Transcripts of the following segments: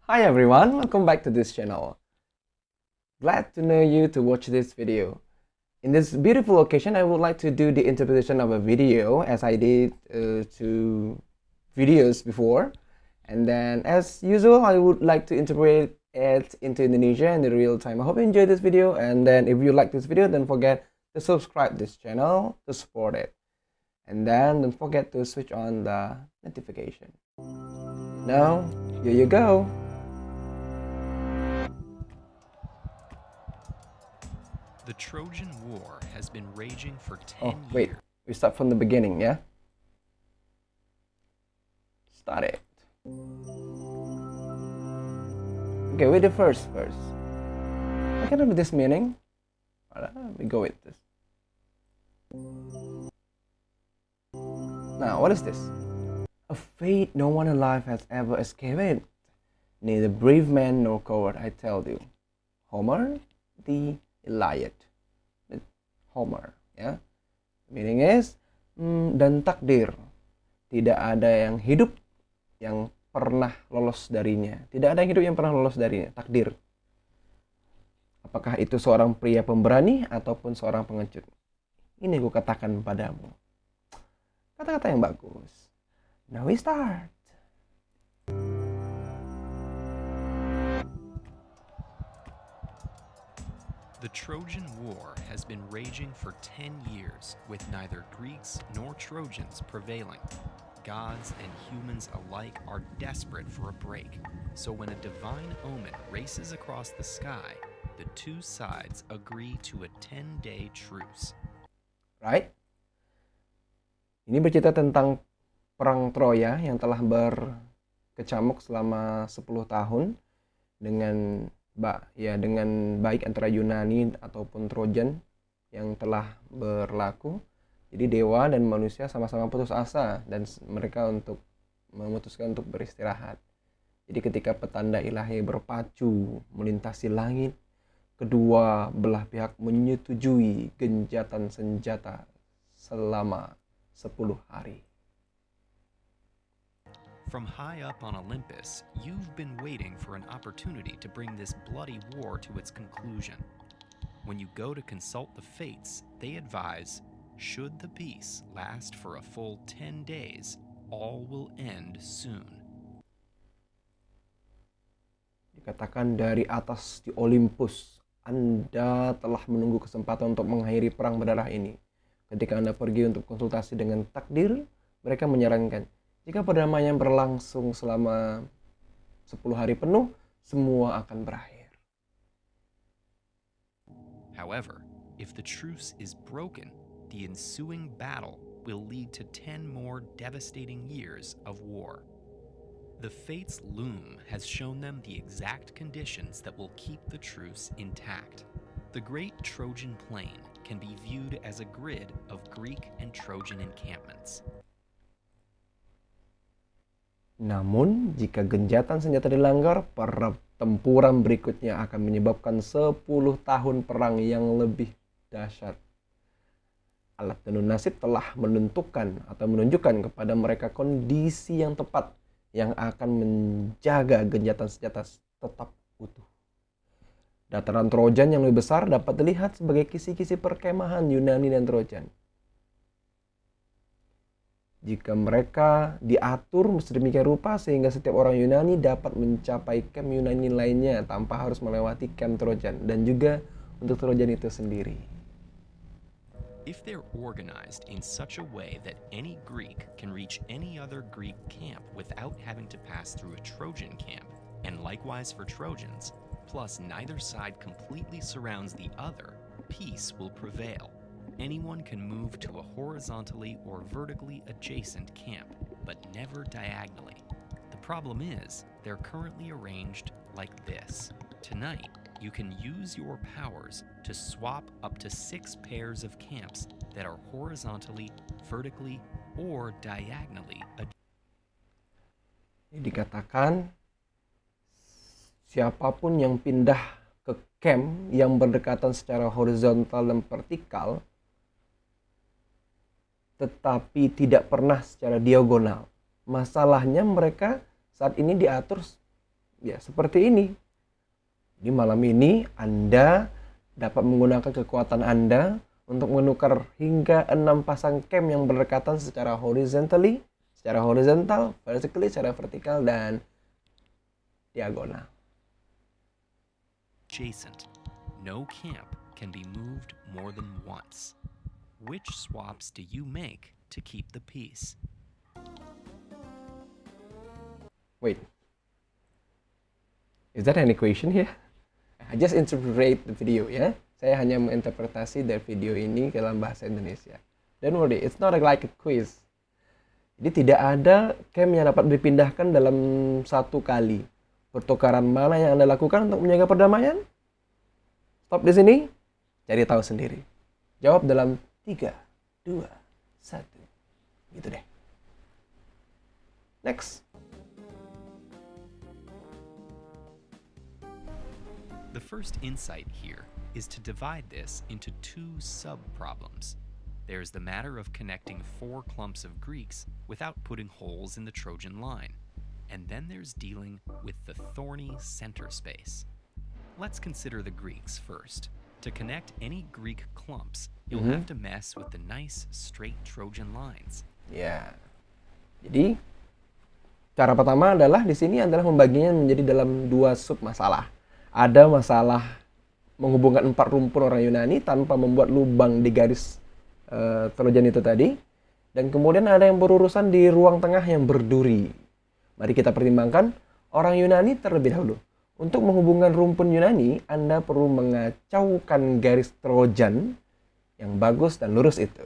Hi everyone, welcome back to this channel. Glad to know you to watch this video. In this beautiful occasion, I would like to do the interpretation of a video as I did two videos before. And then as usual, I would like to interpret it into Indonesia in the real time. I hope you enjoyed this video, and then if you like this video, don't forget to subscribe this channel to support it. And then don't forget to switch on the notification. Now, here you go. The Trojan War has been raging for 10 Oh, wait. years. We start from the beginning, yeah? Start it. Okay, with the first verse. I can read this meaning. We go with this. Now, what is this? A fate no one alive has ever escaped. Neither brave man nor coward, I tell you. Homer, the Iliad. Homer, ya. Meaning is, dan takdir. Tidak ada yang hidup yang pernah lolos darinya. Tidak ada yang hidup yang pernah lolos darinya. Takdir. Apakah itu seorang pria pemberani ataupun seorang pengecut? Ini gue katakan padamu. Kata-kata yang bagus. Now we start. The Trojan War has been raging for 10 years, with neither Greeks nor Trojans prevailing. Gods and humans alike are desperate for a break, so when a divine omen races across the sky, the two sides agree to a 10-day truce. Right? Ini bercerita tentang perang Troya yang telah berkecamuk selama 10 tahun dengan baik antara Yunani ataupun Trojan yang telah berlaku. Jadi dewa dan manusia sama-sama putus asa dan mereka memutuskan untuk beristirahat. Jadi ketika petanda ilahi berpacu melintasi langit, kedua belah pihak menyetujui gencatan senjata selama 10 hari. From high up on Olympus, you've been waiting for an opportunity to bring this bloody war to its conclusion. When you go to consult the fates, they advise, should the peace last for a full 10 days, all will end soon. Dikatakan dari atas di Olympus, Anda telah menunggu kesempatan untuk mengakhiri perang berdarah ini. Ketika Anda pergi untuk konsultasi dengan takdir, mereka menyarankan, jika perdamaian berlangsung selama 10 hari penuh, semua akan berakhir. However, if the truce is broken, the ensuing battle will lead to 10 more devastating years of war. The fates' loom has shown them the exact conditions that will keep the truce intact. The great Trojan plain can be viewed as a grid of Greek and Trojan encampments. Namun, jika gencatan senjata dilanggar, pertempuran berikutnya akan menyebabkan 10 tahun perang yang lebih dahsyat. Alat tenun nasib telah menentukan atau menunjukkan kepada mereka kondisi yang tepat yang akan menjaga gencatan senjata tetap utuh. Dataran Trojan yang lebih besar dapat dilihat sebagai kisi-kisi perkemahan Yunani dan Trojan. Jika mereka diatur sedemikian rupa sehingga setiap orang Yunani dapat mencapai camp Yunani lainnya tanpa harus melewati camp Trojan, dan juga untuk Trojan itu sendiri. If they're organized in such a way that any Greek can reach any other Greek camp without having to pass through a Trojan camp, and likewise for Trojans, plus neither side completely surrounds the other, peace will prevail. Anyone can move to a horizontally or vertically adjacent camp, but never diagonally. The problem is, they're currently arranged like this. Tonight, you can use your powers to swap up to 6 pairs of camps that are horizontally, vertically, or diagonally. Dikatakan, siapapun yang pindah ke camp yang berdekatan secara horizontal dan vertikal, tetapi tidak pernah secara diagonal. Masalahnya mereka saat ini diatur Ya, seperti ini. Di malam ini Anda dapat menggunakan kekuatan Anda untuk menukar hingga 6 pasang camp yang berdekatan secara horizontal, vertically, secara vertikal, dan diagonal. Adjacent. No camp can be moved more than once. Which swaps do you make to keep the peace? Wait. Is there an equation here? I just interpret the video ya. Saya hanya menginterpretasi dari video ini dalam bahasa Indonesia. Don't worry, it's not like a quiz. Jadi tidak ada camp yang dapat dipindahkan dalam satu kali. Pertukaran mana yang Anda lakukan untuk menjaga perdamaian? Stop di sini, cari tahu sendiri. Jawab dalam 3, 2, 1. Gitu deh. Next. The first insight here is to divide this into 2 sub-problems. There's the matter of connecting 4 clumps of Greeks without putting holes in the Trojan line. And then there's dealing with the thorny center space. Let's consider the Greeks first. To connect any Greek clumps, you'll have to mess with the nice, straight Trojan lines. Ya. Jadi, cara pertama adalah di sini adalah membaginya menjadi dalam 2 sub masalah. Ada masalah menghubungkan 4 rumpun orang Yunani tanpa membuat lubang di garis Trojan itu tadi. Dan kemudian ada yang berurusan di ruang tengah yang berduri. Mari kita pertimbangkan orang Yunani terlebih dahulu. Untuk menghubungkan rumpun Yunani, Anda perlu mengacaukan garis Trojan yang bagus dan lurus itu.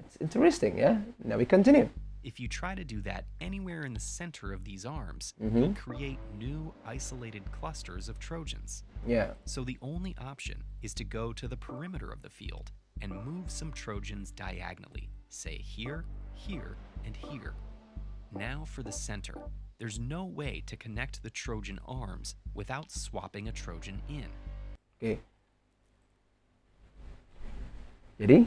It's interesting ya. Now we continue. If you try to do that anywhere in the center of these arms, you'll create new isolated clusters of Trojans. Yeah. So the only option is to go to the perimeter of the field and move some Trojans diagonally, say here, here, and here. Now for the center. There's no way to connect the Trojan arms without swapping a Trojan in. Oke. Jadi,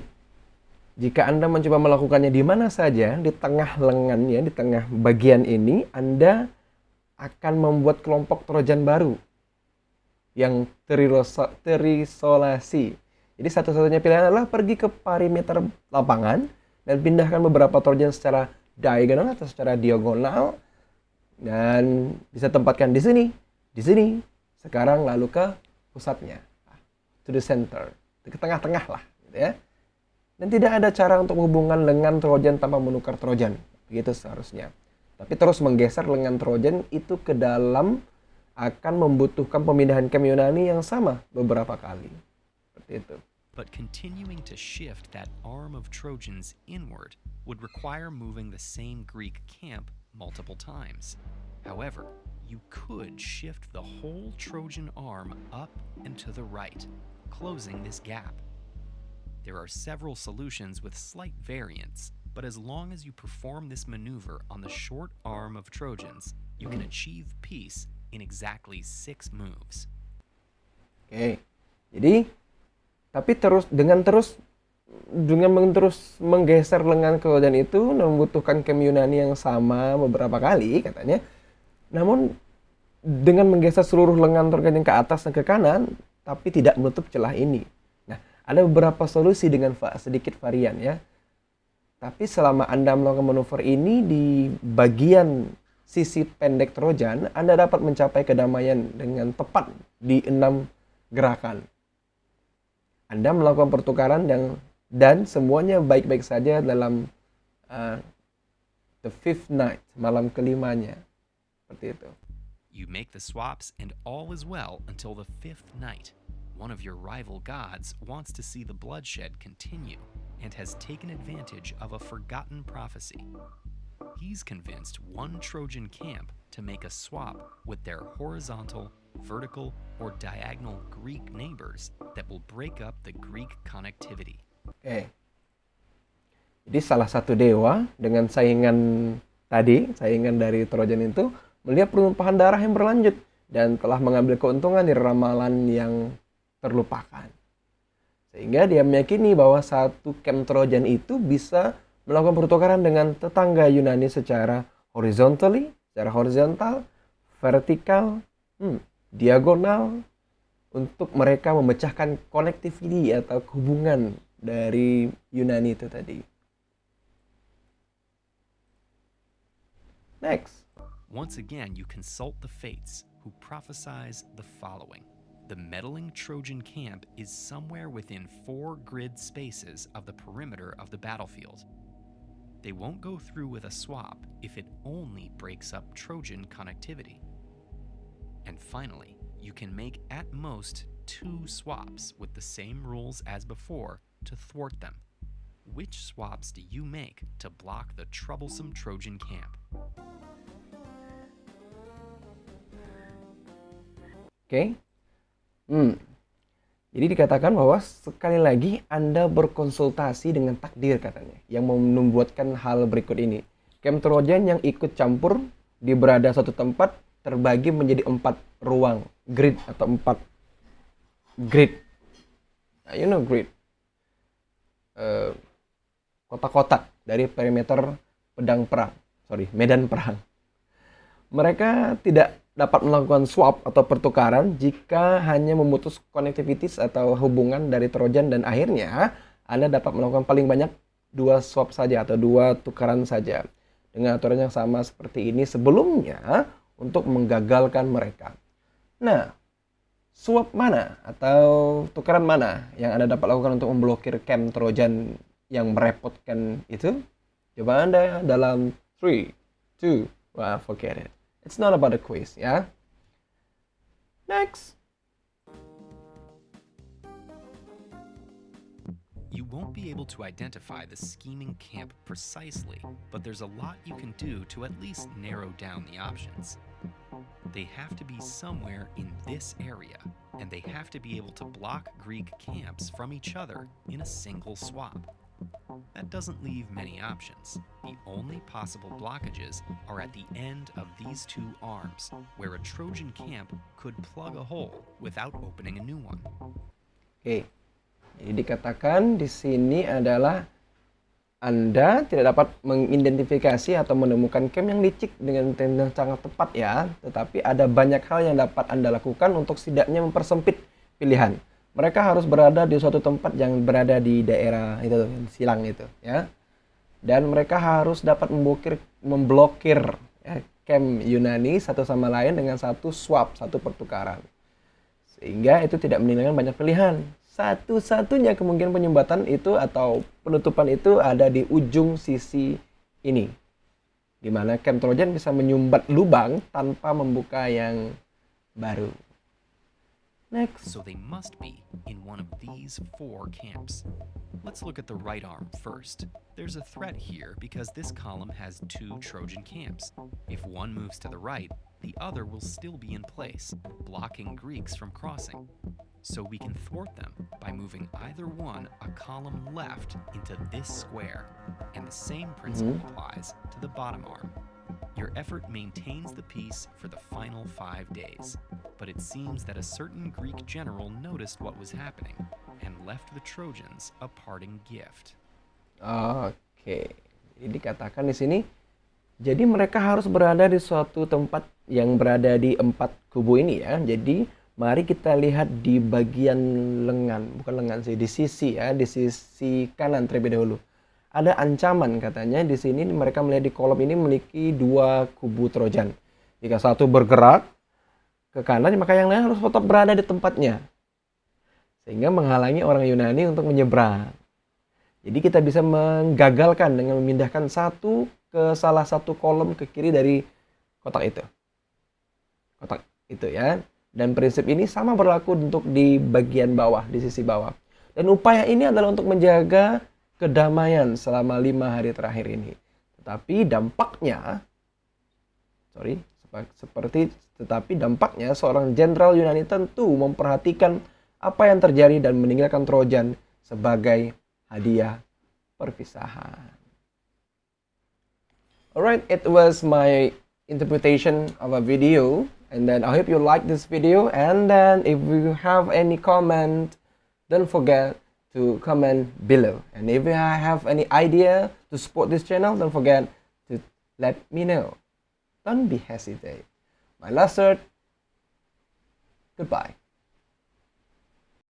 jika Anda mencoba melakukannya di mana saja, di tengah lengannya, di tengah bagian ini, Anda akan membuat kelompok Trojan baru yang terisolasi. Jadi satu-satunya pilihan adalah pergi ke perimeter lapangan dan pindahkan beberapa Trojan secara diagonal atau secara diagonal dan bisa tempatkan di sini, sekarang lalu ke pusatnya, to the center, ke tengah-tengah lah, gitu ya. Dan tidak ada cara untuk menghubungkan lengan Trojan tanpa menukar Trojan. Begitu seharusnya. Tapi terus menggeser lengan Trojan itu ke dalam akan membutuhkan pemindahan camp Yunani yang sama beberapa kali. Seperti itu. But continuing to shift that arm of Trojans inward would require moving the same Greek camp multiple times. However, you could shift the whole Trojan arm up and to the right, closing this gap. There are several solutions with slight variants, but as long as you perform this maneuver on the short arm of Trojans, you can achieve peace in exactly 6 moves. Oke. Jadi, tapi terus menggeser lengan Trojan itu membutuhkan camp Yunani yang sama beberapa kali katanya. Namun dengan menggeser seluruh lengan Trojan ke atas dan ke kanan, tapi tidak menutup celah ini. Ada beberapa solusi dengan sedikit varian ya. Tapi selama Anda melakukan manuver ini di bagian sisi pendek Trojan, Anda dapat mencapai kedamaian dengan tepat di 6 gerakan. Anda melakukan pertukaran dan semuanya baik-baik saja dalam the 5th night, malam kelimanya. Seperti itu. You make the swaps and all is well until the 5th night. One of your rival gods wants to see the bloodshed continue and has taken advantage of a forgotten prophecy. He's convinced one Trojan camp to make a swap with their horizontal, vertical, or diagonal Greek neighbors that will break up the Greek connectivity. Oke. Jadi salah satu dewa dengan saingan dari Trojan itu melihat pertumpahan darah yang berlanjut dan telah mengambil keuntungan dari ramalan yang terlupakan. Sehingga dia meyakini bahwa satu camp Trojan itu bisa melakukan pertukaran dengan tetangga Yunani secara horizontal, vertikal, diagonal, untuk mereka memecahkan connectivity atau hubungan dari Yunani itu tadi. Next. Once again, you consult the fates, who prophesize the following. The meddling Trojan camp is somewhere within 4 grid spaces of the perimeter of the battlefield. They won't go through with a swap if it only breaks up Trojan connectivity. And finally, you can make at most 2 swaps with the same rules as before to thwart them. Which swaps do you make to block the troublesome Trojan camp? Oke. Jadi dikatakan bahwa sekali lagi Anda berkonsultasi dengan takdir katanya yang membuatkan hal berikut ini. Camp Trojan yang ikut campur di berada satu tempat terbagi menjadi 4 ruang grid atau 4 grid. Nah, you know grid. Kotak-kotak dari perimeter medan perang. Mereka tidak dapat melakukan swap atau pertukaran jika hanya memutus connectivities atau hubungan dari Trojan, dan akhirnya Anda dapat melakukan paling banyak 2 swap saja atau 2 tukaran saja dengan aturan yang sama seperti ini sebelumnya untuk menggagalkan mereka. Nah, swap mana atau tukaran mana yang Anda dapat lakukan untuk memblokir camp Trojan yang merepotkan itu? Coba Anda dalam 3, 2, forget it. It's not about the quiz, ya. Next. You won't be able to identify the scheming camp precisely, but there's a lot you can do to at least narrow down the options. They have to be somewhere in this area, and they have to be able to block Greek camps from each other in a single swap. That doesn't leave many options. The only possible blockages are at the end of these 2 arms, where a Trojan camp could plug a hole without opening a new one. Oke. Jadi dikatakan di sini adalah Anda tidak dapat mengidentifikasi atau menemukan camp yang licik dengan sangat tepat ya, tetapi ada banyak hal yang dapat Anda lakukan untuk setidaknya mempersempit pilihan. Mereka harus berada di suatu tempat yang berada di daerah itu silang itu ya. Dan mereka harus dapat memblokir ya, camp Yunani satu sama lain dengan satu swap, satu pertukaran. Sehingga itu tidak meninggalkan banyak pilihan. Satu-satunya kemungkinan penyumbatan itu atau penutupan itu ada di ujung sisi ini. Di mana camp Trojan bisa menyumbat lubang tanpa membuka yang baru. Next. So they must be in one of these 4 camps. Let's look at the right arm first. There's a threat here because this column has 2 Trojan camps. If one moves to the right, the other will still be in place, blocking Greeks from crossing. So we can thwart them by moving either one a column left into this square. And the same principle applies to the bottom arm. Your effort maintains the peace for the final 5 days, but it seems that a certain Greek general noticed what was happening and left the Trojans a parting gift. Oke, jadi dikatakan di sini, jadi mereka harus berada di suatu tempat yang berada di 4 kubu ini ya. Jadi mari kita lihat di bagian lengan, bukan lengan sih, di sisi ya, di sisi kanan terlebih dahulu. Ada ancaman katanya di sini mereka melihat di kolom ini memiliki 2 kubu Trojan. Jika satu bergerak ke kanan, maka yang lain harus tetap berada di tempatnya. Sehingga menghalangi orang Yunani untuk menyeberang. Jadi kita bisa menggagalkan dengan memindahkan satu ke salah satu kolom ke kiri dari kotak itu. Kotak itu ya. Dan prinsip ini sama berlaku untuk di bagian bawah, di sisi bawah. Dan upaya ini adalah untuk menjaga kedamaian selama 5 hari terakhir ini. Tetapi dampaknya seorang jenderal Yunani tentu memperhatikan apa yang terjadi dan meninggalkan Trojan sebagai hadiah perpisahan. Alright, it was my interpretation of a video, and then I hope you like this video, and then if you have any comment, don't forget to comment below. And if you have any idea to support this channel, don't forget to let me know. Don't be hesitate. my last word, goodbye.